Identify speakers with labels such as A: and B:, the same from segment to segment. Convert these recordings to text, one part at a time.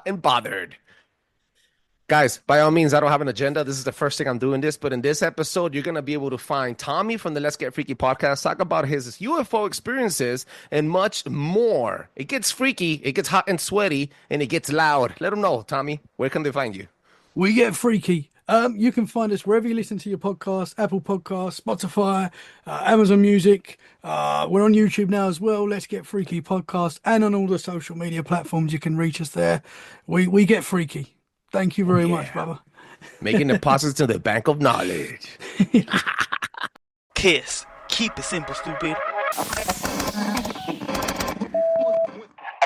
A: hot and bothered. Guys, by all means, I don't have an agenda. This is the first thing I'm doing this, but in this episode, you're going to be able to find Tommy from the Let's Get Freaky podcast, talk about his UFO experiences and much more. It gets freaky, it gets hot and sweaty, and it gets loud. Let them know, Tommy, where can they find you?
B: We get freaky. You can find us wherever you listen to your podcast, Apple Podcasts, Spotify, Amazon Music. We're on YouTube now as well. Let's Get Freaky podcast, and on all the social media platforms, you can reach us there. We get freaky. Thank you very much, brother.
A: Making deposits to the bank of knowledge.
C: Kiss. Keep it simple, stupid.
D: I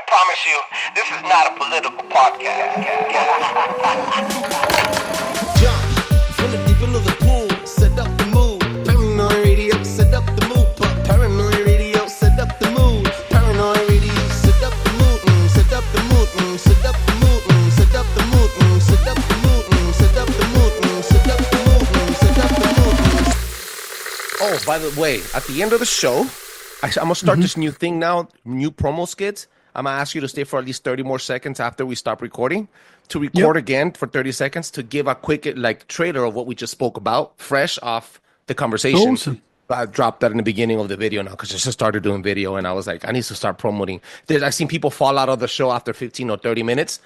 D: promise you, this is not a political podcast.
E: Jump from the deep end of the pool, set up the mood. Paranoid radio, set up the mood. Paranoid radio, set up the mood. Paranoid radio, set up the mood. Set up the mood. Set up the mood. Set up the mood. Set up the mood. Set up the mood. Set up the mood. Set up the mood.
A: Oh, by the way, at the end of the show, I'm going to start this new thing now, new promo skits. I'm going to ask you to stay for at least 30 more seconds after we stop recording to record again for 30 seconds to give a quick trailer of what we just spoke about, fresh off the conversation.
B: Awesome.
A: I dropped that in the beginning of the video now because I just started doing video and I was like, I need to start promoting. I've seen people fall out of the show after 15 or 30 minutes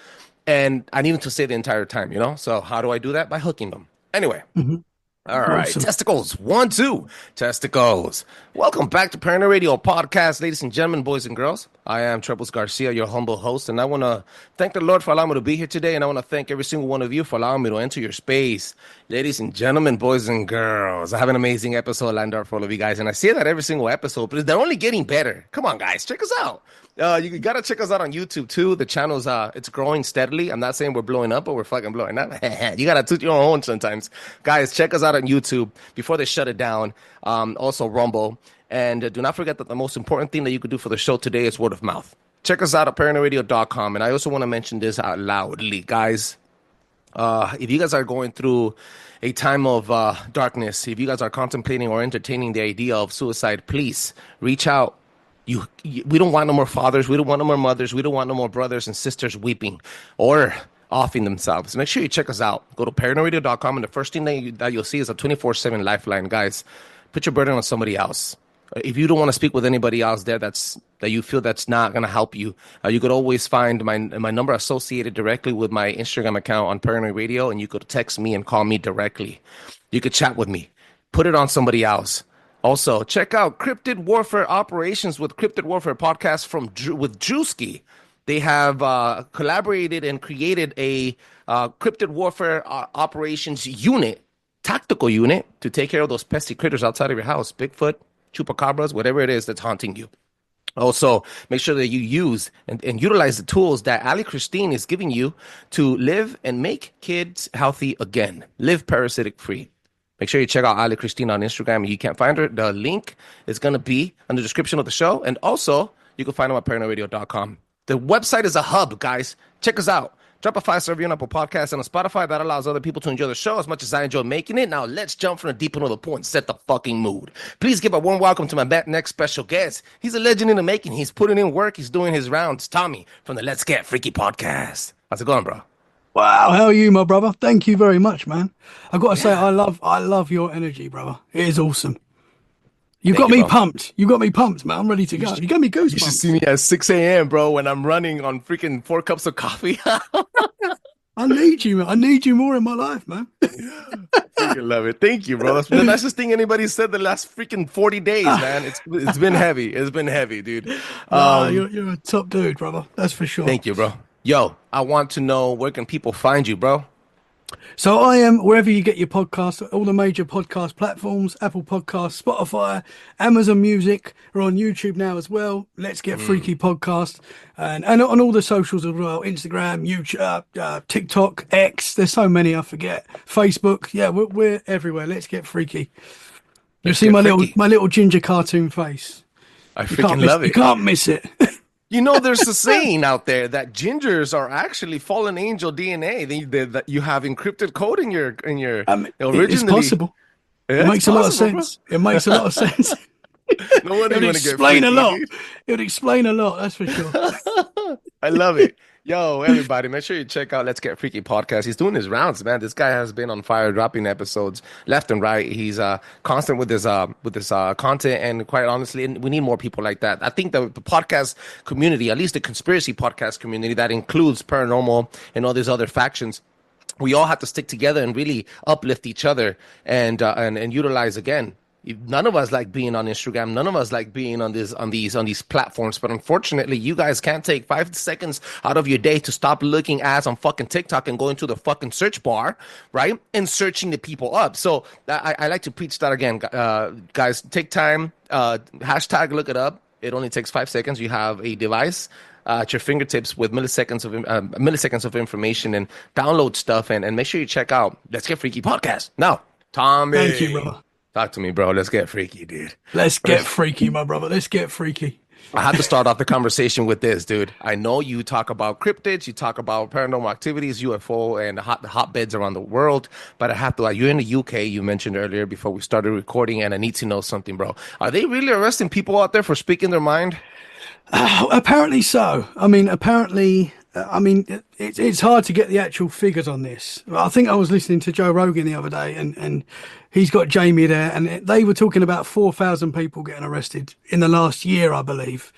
A: and I need them to stay the entire time, you know? So how do I do that? By hooking them. Anyway. All right,
B: Awesome.
A: testicles, 1, 2, testicles. Welcome back to Paranoid Radio Podcast, ladies and gentlemen, boys and girls. I am Trebles Garcia, your humble host, and I want to thank the Lord for allowing me to be here today, and I want to thank every single one of you for allowing me to enter your space. Ladies and gentlemen, boys and girls, I have an amazing episode lined up for all of you guys, and I say that every single episode, but they're only getting better. Come on, guys, check us out. You got to check us out on YouTube, too. The channel's it's growing steadily. I'm not saying we're blowing up, but we're fucking blowing up. You got to toot your own horn sometimes. Guys, check us out on YouTube before they shut it down. Also, Rumble. And do not forget that the most important thing that you could do for the show today is word of mouth. Check us out at paranoidradio.com. And I also want to mention this out loudly, guys. If you guys are going through a time of darkness, if you guys are contemplating or entertaining the idea of suicide, please reach out. We don't want no more fathers. We don't want no more mothers. We don't want no more brothers and sisters weeping or offing themselves. Make sure you check us out. Go to paranoidradio.com, and the first thing that you'll see is a 24/7 lifeline. Guys, put your burden on somebody else. If you don't want to speak with anybody else there that you feel that's not going to help you, you could always find my number associated directly with my Instagram account on Paranoid Radio, and you could text me and call me directly. You could chat with me. Put it on somebody else. Also, check out Cryptid Warfare Operations with Cryptid Warfare Podcast with Drewski. They have collaborated and created a Cryptid Warfare Operations unit, tactical unit, to take care of those pesky critters outside of your house. Bigfoot, chupacabras, whatever it is that's haunting you. Also, make sure that you use and utilize the tools that Ali Christine is giving you to live and make kids healthy again. Live parasitic free. Make sure you check out Ali Christine on Instagram. If you can't find her, the link is going to be in the description of the show. And also, you can find them at paranoidradio.com. The website is a hub, guys. Check us out. Drop a 5-star review on Apple Podcasts and on Spotify. That allows other people to enjoy the show as much as I enjoy making it. Now, let's jump from the deep end of the pool and set the fucking mood. Please give a warm welcome to my next special guest. He's a legend in the making. He's putting in work. He's doing his rounds. Tommy from the Let's Get Freaky podcast. How's it going, bro?
B: Wow, how are you, my brother? Thank you very much, man. I've got to say, I love your energy, brother. It is awesome. You got me pumped. You got me pumped, man. I'm ready to go. You got me goosebumps.
A: You should see me at 6 a.m., bro, when I'm running on freaking 4 cups of coffee.
B: I need you, man. I need you more in my life, man.
A: Freaking love it. Thank you, bro. That's the nicest thing anybody said the last freaking 40 days, man. It's been heavy. It's been heavy, dude.
B: You're a top dude, brother. That's for sure.
A: Thank you, bro. Yo, I want to know, where can people find you, bro?
B: So I am wherever you get your podcasts, all the major podcast platforms, Apple Podcasts, Spotify, Amazon Music. We're on YouTube now as well. Let's Get Freaky podcast, and on all the socials as well: Instagram, YouTube, TikTok, X. There's so many I forget. Facebook. Yeah, we're everywhere. Let's Get Freaky. You see my little ginger cartoon face.
A: I freaking love it.
B: You can't miss it.
A: You know, there's a saying out there that gingers are actually fallen angel DNA. That you have encrypted code in your originally.
B: It's possible.
A: Yeah,
B: it makes a lot of sense. Bro. It makes a lot of sense.
A: No wonder
B: it would explain a lot. It would explain a lot. That's for sure.
A: I love it. Yo, everybody, make sure you check out Let's Get Freaky podcast. He's doing his rounds, man. This guy has been on fire, dropping episodes left and right. He's constant with his content, and quite honestly, we need more people like that. I think the podcast community, at least the conspiracy podcast community, that includes paranormal and all these other factions, we all have to stick together and really uplift each other and utilize again. None of us like being on Instagram. None of us like being on these platforms. But unfortunately, you guys can't take 5 seconds out of your day to stop looking ads on fucking TikTok and going to the fucking search bar, right? And searching the people up. So I like to preach that again, guys. Take time. Hashtag look it up. It only takes 5 seconds. You have a device at your fingertips with milliseconds of information, and download stuff and make sure you check out Let's Get Freaky podcast. Now, Tommy.
B: Thank you, brother.
A: Talk to me, bro. Let's get freaky, dude.
B: Let's get freaky, my brother. Let's get freaky.
A: I had to start off the conversation with this, dude. I know you talk about cryptids, you talk about paranormal activities, UFO, and the hotbeds around the world, but I have to, you're in the UK, you mentioned earlier before we started recording, and I need to know something, bro. Are they really arresting people out there for speaking their mind?
B: Apparently so. It's hard to get the actual figures on this. I think I was listening to Joe Rogan the other day, and he's got Jamie there, and they were talking about 4,000 people getting arrested in the last year, I believe.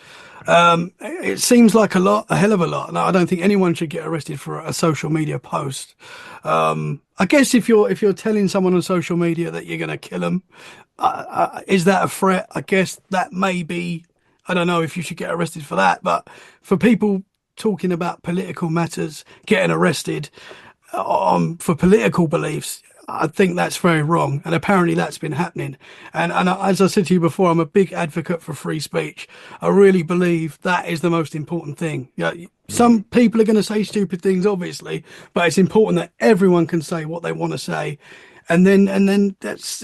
B: It seems like a hell of a lot. No, I don't think anyone should get arrested for a social media post. I guess if you're telling someone on social media that you're going to kill them, is that a threat? I guess that may be. I don't know if you should get arrested for that, but for people talking about political matters, getting arrested for political beliefs, I think that's very wrong. And apparently that's been happening. And as I said to you before, I'm a big advocate for free speech. I really believe that is the most important thing. Some people are going to say stupid things, obviously, but it's important that everyone can say what they want to say. And then that's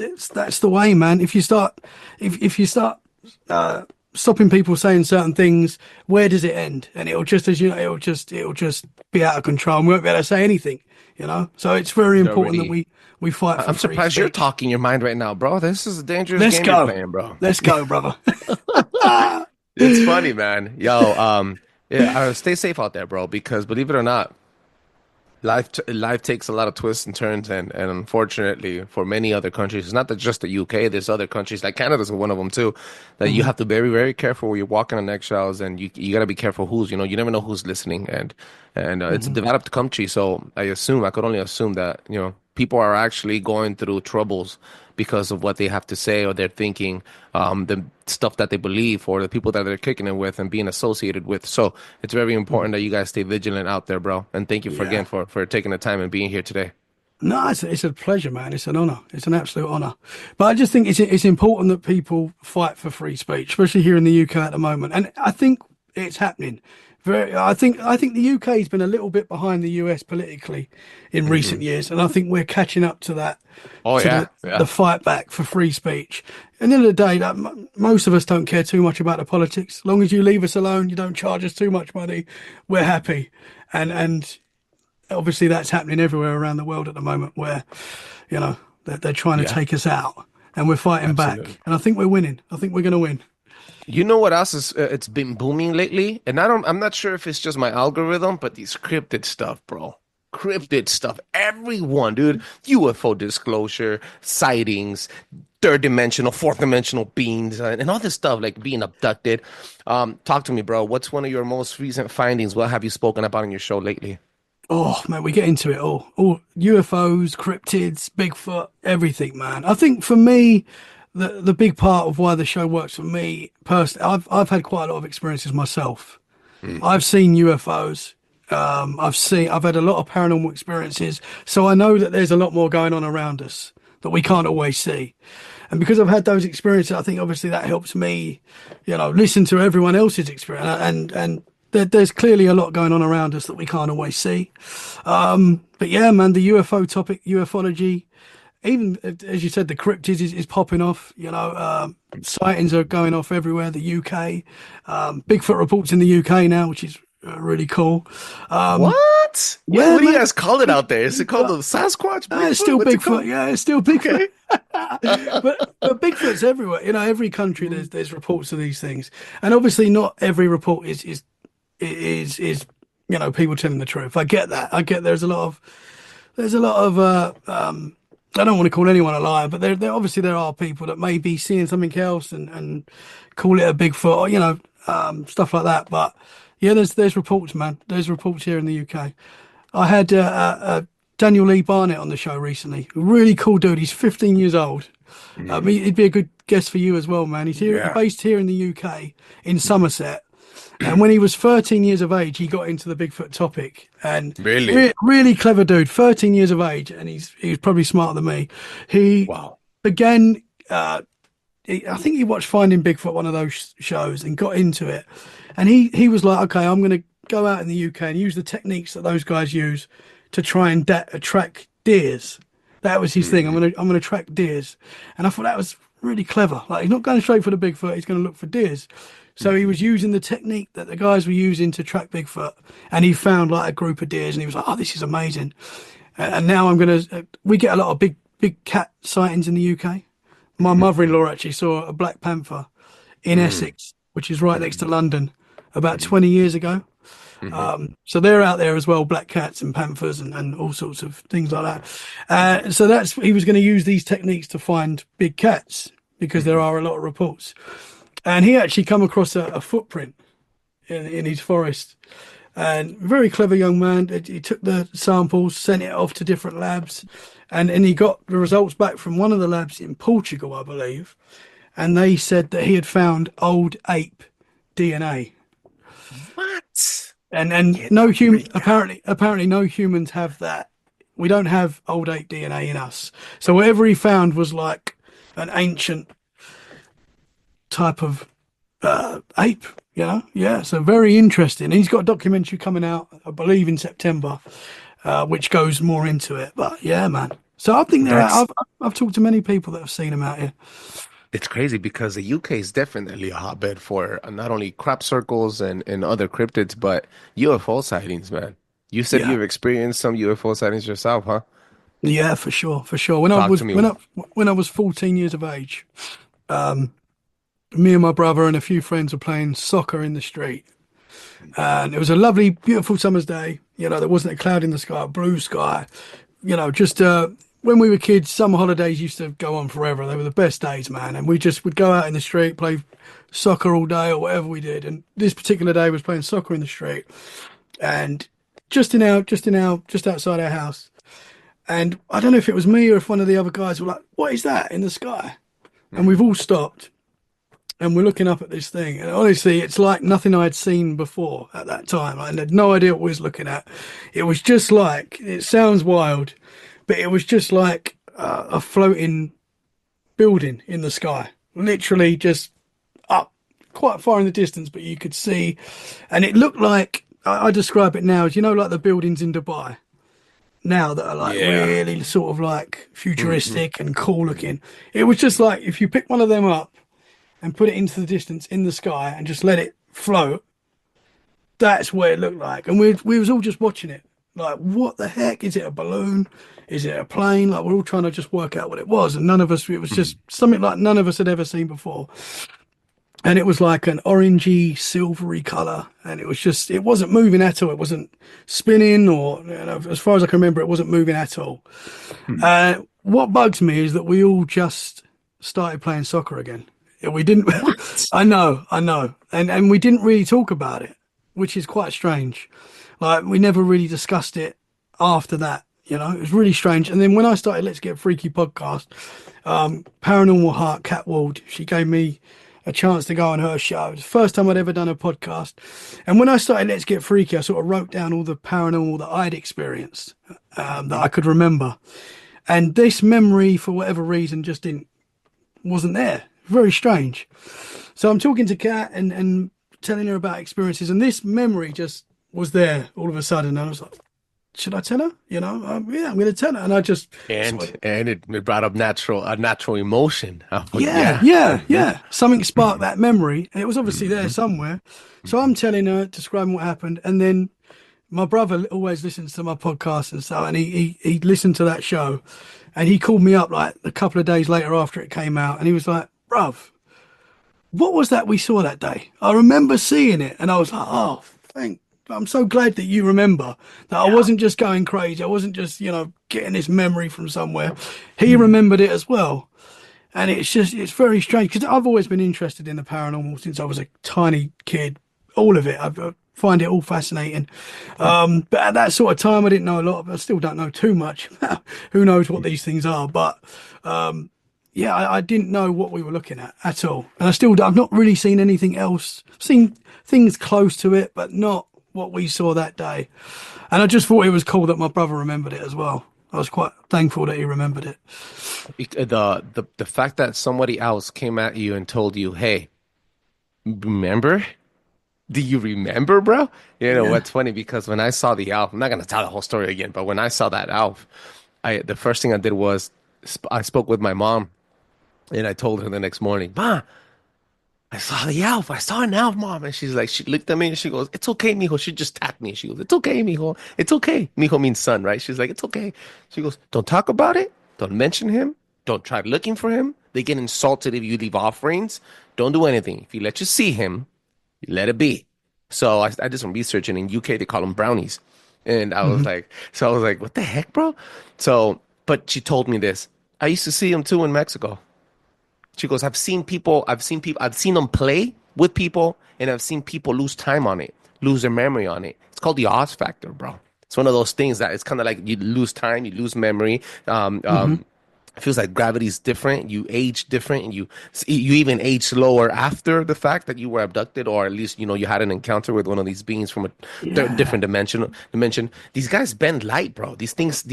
B: the way, man. If you start stopping people saying certain things, where does it end? And it'll just be out of control, and we won't be able to say anything, so it's very important that we fight for
A: I'm
B: free
A: surprised
B: speech.
A: you're talking your mind right now, bro. This is a dangerous game you're playing, bro.
B: Let's go, brother.
A: It's funny, man. Yo, stay safe out there, bro, because believe it or not, life takes a lot of twists and turns, and unfortunately for many other countries, it's not that just the UK, there's other countries like Canada's one of them too, that you have to be very, very careful where you're walking on eggshells, and you got to be careful who's, you never know who's listening, and it's a developed country, so I could only assume that, people are actually going through troubles because of what they have to say, or they're thinking, the stuff that they believe, or the people that they're kicking it with and being associated with. So it's very important that you guys stay vigilant out there, bro. And thank you again for taking the time and being here today.
B: No, it's a pleasure, man. It's an honor. It's an absolute honor. But I just think it's important that people fight for free speech, especially here in the UK at the moment. And I think it's happening. I think the UK has been a little bit behind the US politically in recent years, and I think we're catching up to that. The fight back for free speech. At the end of the day, most of us don't care too much about the politics. As long as you leave us alone, you don't charge us too much money, we're happy. And obviously that's happening everywhere around the world at the moment, where they're trying to take us out, and we're fighting back. And I think we're winning. I think we're going to win.
A: You know what else is it's been booming lately? And I'm not sure if it's just my algorithm, but these cryptid stuff, bro. Cryptid stuff. Everyone, dude. UFO disclosure, sightings, third dimensional, fourth dimensional beings, and all this stuff, like being abducted. Talk to me, bro. What's one of your most recent findings? What have you spoken about on your show lately?
B: Oh, man, we get into it all. UFOs, cryptids, Bigfoot, everything, man. I think for me, the big part of why the show works for me personally, I've had quite a lot of experiences myself. I've seen UFOs. I've had a lot of paranormal experiences, so I know that there's a lot more going on around us that we can't always see. And because I've had those experiences, I think obviously that helps me, listen to everyone else's experience. And there's clearly a lot going on around us that we can't always see. But yeah, man, the UFO topic, ufology, even as you said, the cryptids is popping off. Sightings are going off everywhere. The UK, Bigfoot reports in the UK now, which is really cool.
A: What?
B: Yeah,
A: what do you guys call it out there? Is it called the Sasquatch?
B: It's still Bigfoot. Yeah, it's still Bigfoot. but Bigfoot's everywhere. Every country there's reports of these things, and obviously not every report is people telling the truth. I get that. I get there's a lot of I don't want to call anyone a liar, but there obviously there are people that may be seeing something else and call it a Bigfoot or stuff like that. But yeah, there's reports, man. There's reports here in the UK. I had Daniel Lee Barnett on the show recently. A really cool dude. He's 15 years old. He'd be a good guest for you as well, man. He's based here in the UK in Somerset. And when he was 13 years of age, he got into the Bigfoot topic. And really clever dude, 13 years of age, and he's probably smarter than me. He began, I think he watched Finding Bigfoot, one of those shows, and got into it. And he was like, okay, I'm going to go out in the UK and use the techniques that those guys use to try and attract deers. That was his thing. I'm going to track deers. And I thought that was really clever. Like, he's not going straight for the Bigfoot, he's going to look for deers. So he was using the technique that the guys were using to track Bigfoot, and he found like a group of deers, and he was like, "Oh, this is amazing." And now we get a lot of big cat sightings in the UK. My mother-in-law actually saw a black panther in Essex, which is right next to London, about 20 years ago. So they're out there as well, black cats and panthers and all sorts of things like that. So he was going to use these techniques to find big cats because there are a lot of reports. And he actually come across a footprint in his forest. And very clever young man. He took the samples, sent it off to different labs, and he got the results back from one of the labs in Portugal, I believe. And they said that he had found old ape DNA.
A: What?
B: And no human, apparently no humans have that. We don't have old ape DNA in us. So whatever he found was like an ancient type of ape, yeah, so very interesting. He's got a documentary coming out, I believe, in September, which goes more into it. But yeah, man, so I think I've talked to many people that have seen him out here.
A: It's crazy because the UK is definitely a hotbed for not only crop circles and other cryptids, but UFO sightings, man. You said you've experienced some UFO sightings yourself, huh?
B: Yeah, for sure. When I was 14 years of age, me and my brother and a few friends were playing soccer in the street, and it was a lovely, beautiful summer's day. There wasn't a cloud in the sky, blue sky. Just when we were kids, summer holidays used to go on forever. They were the best days, man. And we just would go out in the street, play soccer all day or whatever we did. And this particular day was playing soccer in the street, and just outside our house. And I don't know if it was me or if one of the other guys were like, "What is that in the sky?" And we've all stopped. And we're looking up at this thing, and honestly, it's like nothing I had seen before at that time. I had no idea what we was looking at. It was just like, it sounds wild, but it was just like a floating building in the sky, literally just up quite far in the distance, but you could see, and it looked like, I describe it now as, like the buildings in Dubai now that are like really sort of like futuristic and cool looking. It was just like, if you pick one of them up and put it into the distance in the sky and just let it float, that's what it looked like. And we was all just watching it. Like, what the heck? Is it a balloon? Is it a plane? Like, we're all trying to just work out what it was. And it was just something like none of us had ever seen before. And it was like an orangey, silvery colour. And it wasn't moving at all. It wasn't spinning or, as far as I can remember, it wasn't moving at all. What bugs me is that we all just started playing soccer again. We didn't. I know, and we didn't really talk about it, which is quite strange. Like, we never really discussed it after that. It was really strange. And then when I started Let's Get Freaky podcast, Paranormal Heart, Cat Ward, she gave me a chance to go on her show. It was the first time I'd ever done a podcast. And when I started Let's Get Freaky, I sort of wrote down all the paranormal that I'd experienced that I could remember. And this memory, for whatever reason, just wasn't there. Very strange. So I'm talking to Kat and telling her about experiences, and this memory just was there all of a sudden. And I was like, should I tell her? Yeah, I'm going to tell her. And I just
A: and it brought up a natural emotion.
B: Yeah. Something sparked that memory, and it was obviously there somewhere. So I'm telling her, describing what happened, and then my brother always listens to my podcast and stuff, and he listened to that show, and he called me up like a couple of days later after it came out, and he was like, "Bruv, what was that we saw that day? I remember seeing it." And I was like, "Oh, I'm so glad that you remember that I wasn't just going crazy. I wasn't just, getting this memory from somewhere. He remembered it as well. And it's very strange because I've always been interested in the paranormal since I was a tiny kid. All of it. I find it all fascinating. But at that sort of time, I didn't know a lot. I still don't know too much. Who knows what these things are? But yeah, I didn't know what we were looking at all. And I've not really seen anything else. I've seen things close to it, but not what we saw that day. And I just thought it was cool that my brother remembered it as well. I was quite thankful that he remembered it.
A: The fact that somebody else came at you and told you, "Hey, remember? Do you remember, bro?" You know what's funny, because when I saw the Alf, I'm not gonna tell the whole story again, but when I saw that Alf, the first thing I did was I spoke with my mom, and I told her the next morning, "Ma, I saw the Alf. I saw an Alf, Mom." And she's like, she looked at me and she goes, "It's okay, mijo." She just tapped me. She goes, "It's okay, mijo. It's okay." Mijo means son, right? She's like, "It's okay." She goes, "Don't talk about it. Don't mention him. Don't try looking for him. They get insulted if you leave offerings. Don't do anything. If you let you see him, you let it be." So I did some research, and in UK they call them brownies. And I was like, "What the heck, bro?" So, but she told me this. I used to see him too in Mexico. She goes, I've seen them play with people, and I've seen people lose time on it, lose their memory on it. It's called the Oz factor, bro. It's one of those things that it's kind of like you lose time, you lose memory. It feels like gravity's different. You age different, and you even age slower after the fact that you were abducted, or at least you had an encounter with one of these beings from a different dimension. These guys bend light, bro. These things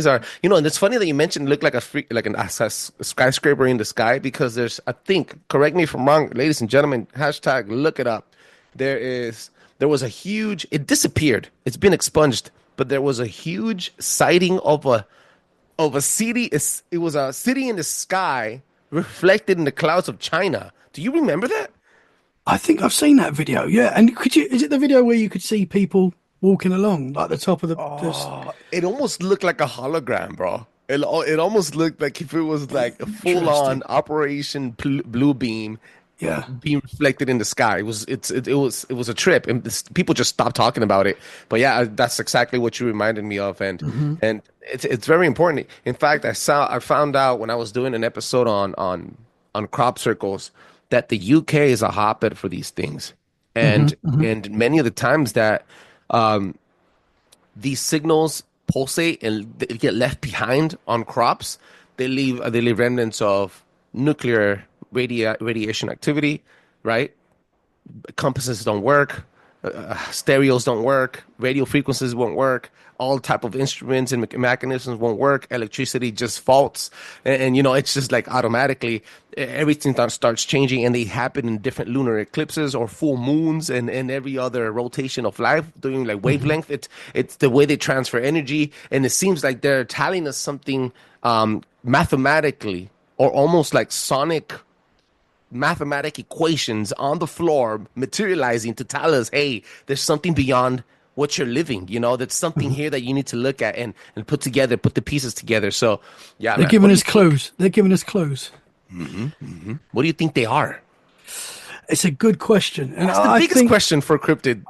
A: are, and it's funny that you mentioned look like a skyscraper in the sky, because there's, I think, correct me if I'm wrong, ladies and gentlemen, hashtag look it up. There was a huge, it disappeared. It's been expunged, but there was a huge sighting of a city. It was a city in the sky reflected in the clouds of China. Do you remember that?
B: I think I've seen that video. Yeah. And is it the video where you could see people walking along like the top of
A: It almost looked like a hologram, bro. It almost looked like if it was like a full-on Operation Blue Beam.
B: Yeah,
A: being reflected in the sky. It was a trip, and people just stopped talking about it. But yeah, that's exactly what you reminded me of, and it's very important. In fact, I found out when I was doing an episode on crop circles that the UK is a hotbed for these things, and many of the times that these signals pulsate and they get left behind on crops, they leave remnants of nuclear radiation activity, right? Compasses don't work, stereos don't work, radio frequencies won't work, all type of instruments and mechanisms won't work, electricity just faults, and it's just like automatically everything starts changing, and they happen in different lunar eclipses or full moons and every other rotation of life doing like wavelength. It's the way they transfer energy, and it seems like they're telling us something mathematically, or almost like sonic mathematic equations on the floor materializing to tell us, hey, there's something beyond what you're living, that's something here that you need to look at and put the pieces together. So yeah,
B: they're giving us clues. What
A: do you think they are?
B: It's a good question, and
A: that's the biggest question for cryptid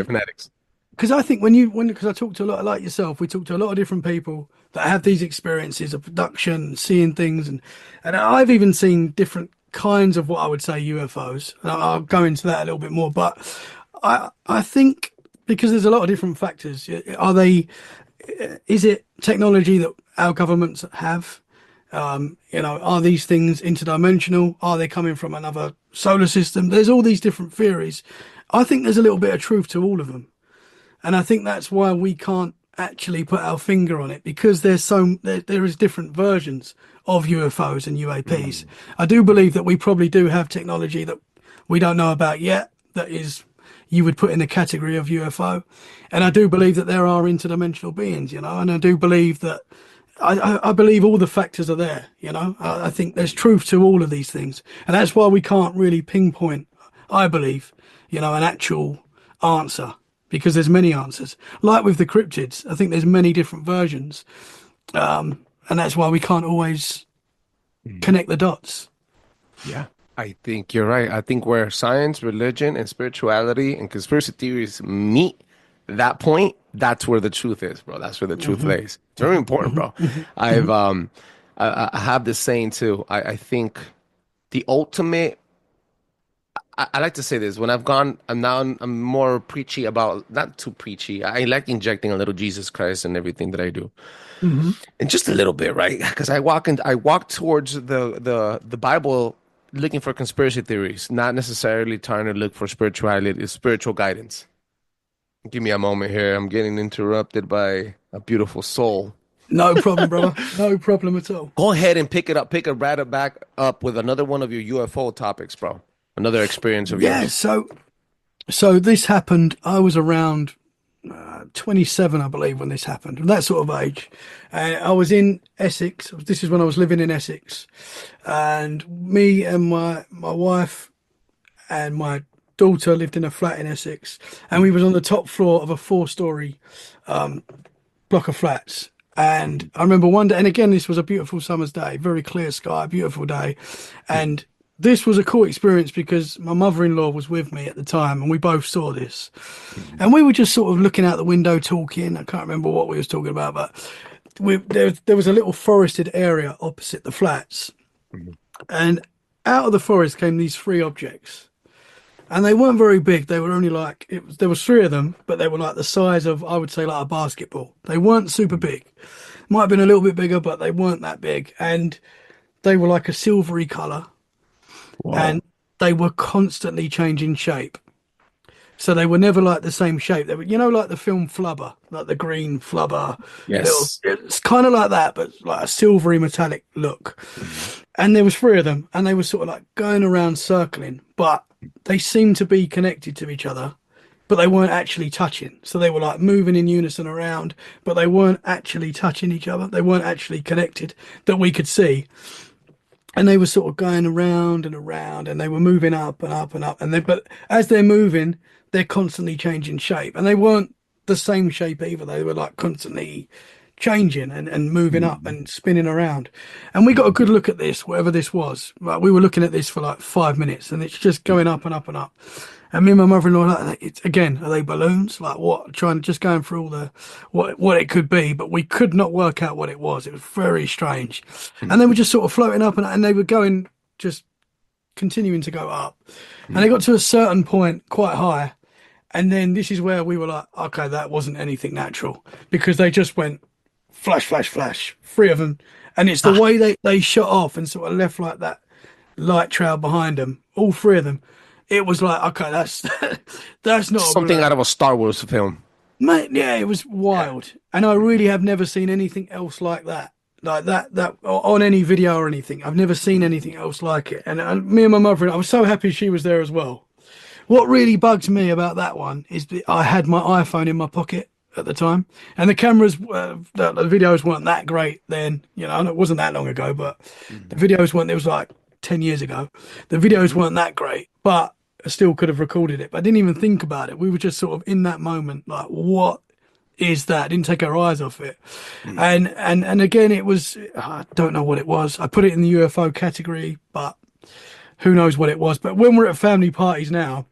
A: fanatics.
B: Because I think because I talk to a lot, like yourself, we talk to a lot of different people that have these experiences of abduction, seeing things, and I've even seen different kinds of what I would say UFOs. And I'll go into that a little bit more, but I think because there's a lot of different factors. Is it technology that our governments have? Are these things interdimensional? Are they coming from another solar system? There's all these different theories. I think there's a little bit of truth to all of them. And I think that's why we can't actually put our finger on it, because there is different versions of UFOs and UAPs. I do believe that we probably do have technology that we don't know about yet that is you would put in the category of UFO. And I do believe that there are interdimensional beings, and I do believe that I believe all the factors are there, I think there's truth to all of these things. And that's why we can't really pinpoint, I believe, an actual answer, because there's many answers. Like with the cryptids, I think there's many different versions. And that's why we can't always connect the dots.
A: Yeah. I think you're right. I think where science, religion, and spirituality and conspiracy theories meet that point, that's where the truth is, bro. That's where the truth
B: Hmm.
A: lays. It's very important,
B: Hmm.
A: bro.
B: Hmm.
A: I've
B: Hmm.
A: I have this saying too. I think the ultimate. I like to say this when I've gone. I'm more preachy about not too preachy. I like injecting a little Jesus Christ in everything that I do,
B: Hmm.
A: and just a little bit, right? Because I walk towards the Bible looking for conspiracy theories, not necessarily trying to look for spirituality, spiritual guidance. Give me a moment here. I'm getting interrupted by a beautiful soul.
B: No problem, brother. No problem at all.
A: Go ahead and pick it right back up with another one of your UFO topics, bro. Another experience of
B: Yeah.
A: yours.
B: So this happened. I was around 27, I believe, when this happened, that sort of age. And I was in Essex. This is when I was living in Essex, and me and my wife and my daughter lived in a flat in Essex, and we was on the top floor of a four-story block of flats. And I remember one day, and again, this was a beautiful summer's day, very clear sky, beautiful day. And this was a cool experience because my mother-in-law was with me at the time and we both saw this. And we were just sort of looking out the window talking. I can't remember what we was talking about, but there was a little forested area opposite the flats. And out of the forest came these three objects. And they weren't very big. They were only like there was three of them, but they were like the size of, I would say, like a basketball. They weren't super big. Might have been a little bit bigger, but they weren't that big. And they were like a silvery color,
A: Whoa.
B: and they were constantly changing shape. So they were never like the same shape. They were, like the film Flubber, like the green flubber. Little,
A: Yes.
B: it's kind of like that, but like a silvery metallic look. And there was three of them, and they were sort of like going around circling, but they seemed to be connected to each other, but they weren't actually touching. So they were like moving in unison around, but they weren't actually touching each other. They weren't actually connected that we could see. And they were sort of going around and around, and they were moving up and up and up. But as they're moving, they're constantly changing shape, and they weren't the same shape either. They were like constantly changing and moving up and spinning around. And we got a good look at this, whatever this was. Like we were looking at this for like 5 minutes, and it's just going up and up and up. And me and my mother-in-law, like, it's again, are they balloons? Like what? Trying just going through all the what it could be, but we could not work out what it was. It was very strange. And they were just sort of floating up, and they were going, just continuing to go up. And they got to a certain point, quite high. And then this is where we were like, okay, that wasn't anything natural, because they just went flash, flash, flash, three of them. And it's the way they shot off and sort of left like that light trail behind them, all three of them. It was like, okay, that's that's not a
A: Something
B: balloon.
A: out of a Star Wars film.
B: Mate, yeah, it was wild. And I really have never seen anything else like that. Like that on any video or anything. I've never seen anything else like it. And me and my mother, I was so happy she was there as well. What really bugs me about that one is that I had my iPhone in my pocket at the time, and the cameras, the videos weren't that great then. And it wasn't that long ago, but the videos weren't. It was like 10 years ago. The videos weren't that great, but I still could have recorded it. But I didn't even think about it. We were just sort of in that moment, like, what is that? Didn't take our eyes off it. And again, it was, I don't know what it was. I put it in the UFO category, but who knows what it was. But when we're at family parties now,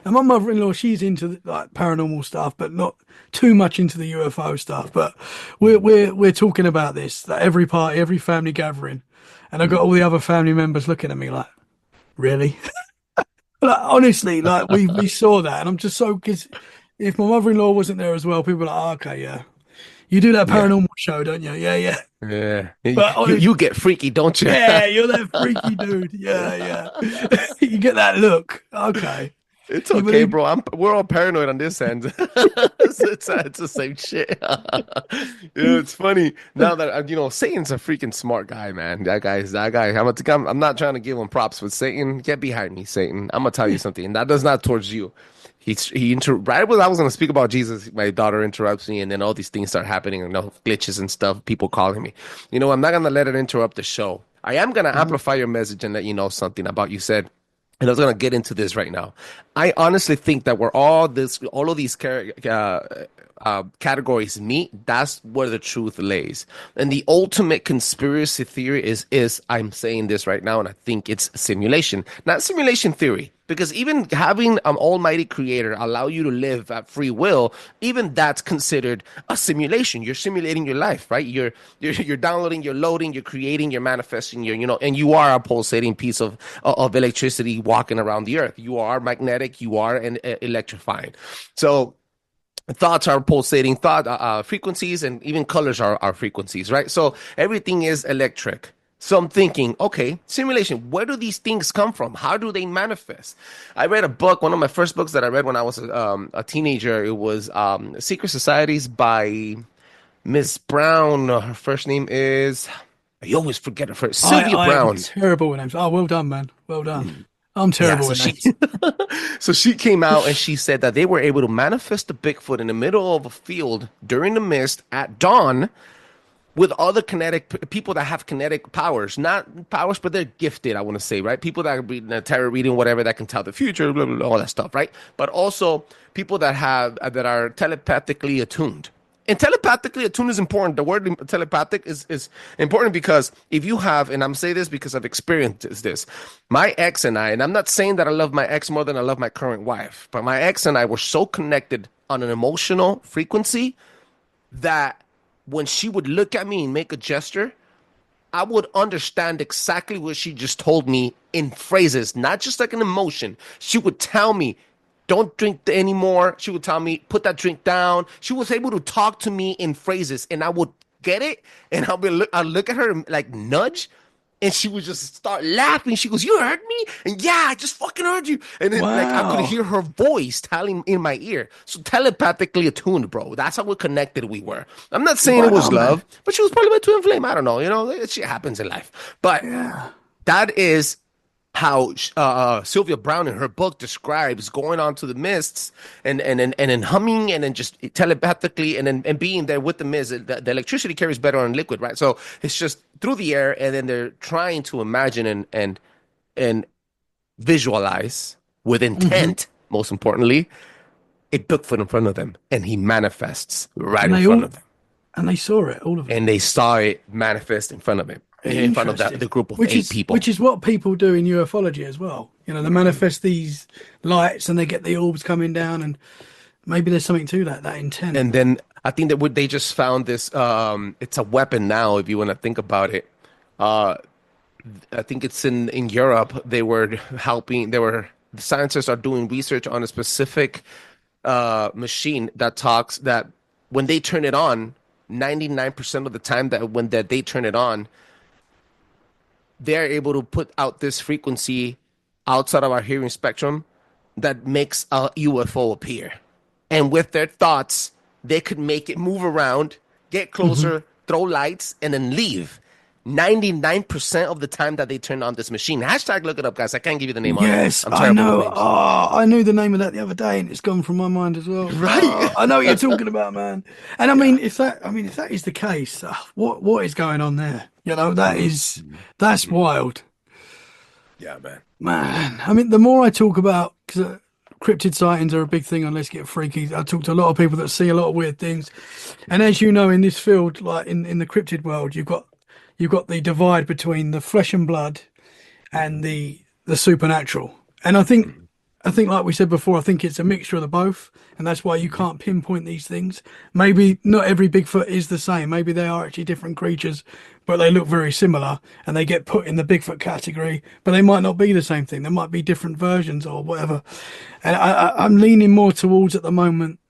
B: and my mother-in-law, she's into like paranormal stuff, but not too much into the UFO stuff. But we're talking about this like every party, every family gathering, and I got all the other family members looking at me like, really? Like honestly, like we saw that, and I'm just so, because if my mother-in-law wasn't there as well, people were like, oh, okay, yeah, you do that
A: Yeah.
B: paranormal show, don't you? Yeah, yeah.
A: Yeah.
B: But
A: You get freaky, don't you?
B: yeah, you're that freaky dude. Yeah, yeah. You get that look. Okay.
A: It's
B: You
A: okay,
B: believe?
A: bro. We're all paranoid on this end. It's the same shit. It's funny now that Satan's a freaking smart guy, man. That guy. I'm not trying to give him props, but Satan, get behind me, Satan. I'm gonna tell you something, and that does not towards you. Right when I was gonna speak about Jesus, my daughter interrupts me, and then all these things start happening, glitches and stuff. People calling me. I'm not gonna let it interrupt the show. I am gonna amplify your message and let you know something about you said. and I was gonna get into this right now. I honestly think that where all of these categories meet, that's where the truth lays. And the ultimate conspiracy theory is I'm saying this right now, and I think it's simulation, not simulation theory. Because even having an almighty creator allow you to live at free will, even that's considered a simulation. You're simulating your life, right? You're downloading, you're loading, you're creating, you're manifesting, and you are a pulsating piece of electricity walking around the earth. You are magnetic, you are electrifying. So thoughts are pulsating frequencies, and even colors are frequencies, right? So everything is electric. So I'm thinking, okay, simulation, where do these things come from? How do they manifest? I read a book, one of my first books that I read when I was a teenager. It was Secret Societies by Miss Brown. Her first name is, I always forget her first, Sylvia Brown.
B: I'm terrible with names. Oh, well done, man. Well done. I'm terrible with names.
A: So she came out and she said that they were able to manifest the Bigfoot in the middle of a field during the mist at dawn with other people that have kinetic powers, not powers, but they're gifted, I want to say, right? People that are reading a tarot reading, whatever, that can tell the future, blah, blah, blah, all that stuff, right? But also people that are telepathically attuned. And telepathically attuned is important. The word telepathic is important because if you have, and I'm saying this because I've experienced this, my ex and I'm not saying that I love my ex more than I love my current wife, but my ex and I were so connected on an emotional frequency that when she would look at me and make a gesture, I would understand exactly what she just told me in phrases, not just like an emotion. She would tell me, don't drink anymore. She would tell me, put that drink down. She was able to talk to me in phrases, and I would get it, and I'll look at her and like nudge, and she would just start laughing. She goes, "You heard me?" And yeah, I just fucking heard you. And then like I could hear her voice telling in my ear. So telepathically attuned, bro. That's how connected we were. I'm not saying it was love, but she was probably my twin flame. I don't know. Shit happens in life. But that is how Sylvia Brown in her book describes going onto the mists and then humming and then just telepathically and being there with the mist. The electricity carries better on liquid, right? So it's just through the air, and then they're trying to imagine and visualize with intent, most importantly, a Bigfoot in front of them, and he manifests right in front of them.
B: And they saw it, all of them.
A: And they saw it manifest in front of him. In front of the group of 8 people.
B: Which is what people do in ufology as well. They manifest these lights and they get the orbs coming down, and maybe there's something to that intent.
A: And then I think that they just found this, it's a weapon now, if you want to think about it. I think it's in Europe. The scientists are doing research on a specific machine that when they turn it on, 99% of the time that they turn it on, they're able to put out this frequency outside of our hearing spectrum that makes a UFO appear. And with their thoughts, they could make it move around, get closer, throw lights, and then leave. 99% of the time that they turn on this machine. Hashtag look it up, guys. I can't give you the name.
B: Yes, I know. I knew the name of that the other day, and it's gone from my mind as well.
A: Right.
B: I know what you're talking about, man. And I mean, if that is the case, what is going on there? That's wild.
A: Yeah,
B: Man, I mean, the more I talk about, because cryptid sightings are a big thing on Let's Get Freaky. I talk to a lot of people that see a lot of weird things, and as you know, in this field, like in the cryptid world, you've got the divide between the flesh and blood and the supernatural. And I think like we said before, I think it's a mixture of the both, and that's why you can't pinpoint these things. Maybe not every Bigfoot is the same. Maybe they are actually different creatures, but they look very similar, and they get put in the Bigfoot category, but they might not be the same thing. There might be different versions or whatever. And I'm leaning more towards at the moment,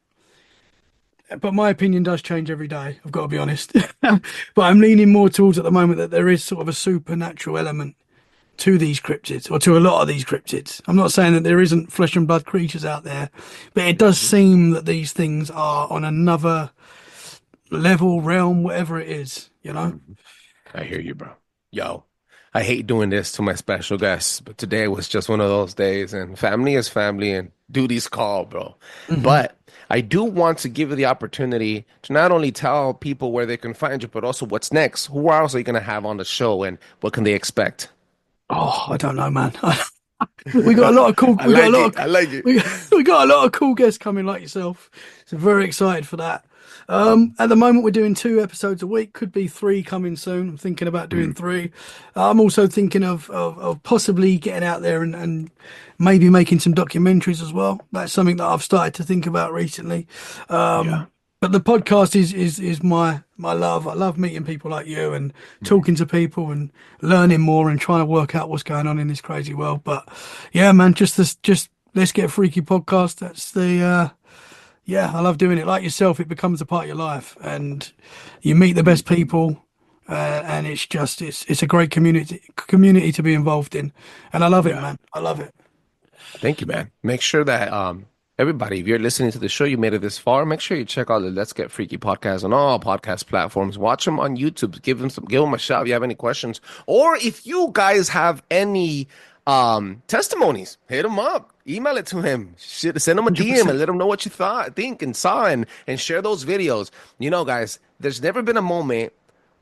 B: but my opinion does change every day, I've got to be honest. But I'm leaning more towards at the moment that there is sort of a supernatural element to these cryptids, or to a lot of these cryptids. I'm not saying that there isn't flesh and blood creatures out there, but it does seem that these things are on another level, realm, whatever it is,
A: I hear you, bro. Yo, I hate doing this to my special guests, but today was just one of those days, and family is family, and duty's call, bro. But I do want to give you the opportunity to not only tell people where they can find you, but also what's next. Who else are you going to have on the show, and what can they expect?
B: Oh, I don't know, man. We got a lot of cool.
A: I like it. I like it.
B: We got a lot of cool guests coming, like yourself. So very excited for that. At the moment, we're doing 2 episodes a week. Could be 3 coming soon. I'm thinking about doing 3. I'm also thinking of possibly getting out there and maybe making some documentaries as well. That's something that I've started to think about recently. But the podcast is my love. I love meeting people like you and talking to people and learning more and trying to work out what's going on in this crazy world. But yeah, man, just Let's Get Freaky podcast. That's the I love doing it. Like yourself, it becomes a part of your life, and you meet the best people, and it's a great community to be involved in, and I love it, man. I love it.
A: Thank you, man. Make sure that everybody, if you're listening to the show, you made it this far, make sure you check out the Let's Get Freaky podcast on all podcast platforms. Watch them on YouTube. Give them a shout if you have any questions, or if you guys have any testimonies, hit him up. Email it to him. Send him a
B: 100%.
A: DM and let him know what you think and saw and share those videos. You know, guys, there's never been a moment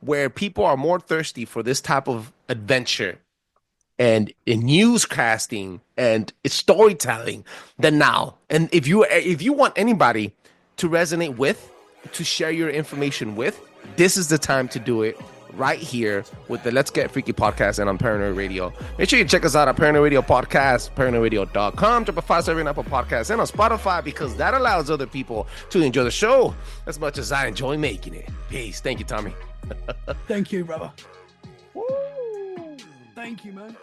A: where people are more thirsty for this type of adventure and in newscasting and storytelling than now. And if you want anybody to resonate with, to share your information with, this is the time to do it. Right here with the Let's Get Freaky podcast and on Paranoid Radio. Make sure you check us out at Paranoid Radio Podcast, paranoidradio.com, drop a 5-star on Apple Podcasts and on Spotify, because that allows other people to enjoy the show as much as I enjoy making it. Peace. Thank you, Tommy.
B: Thank you, brother. Thank you, man.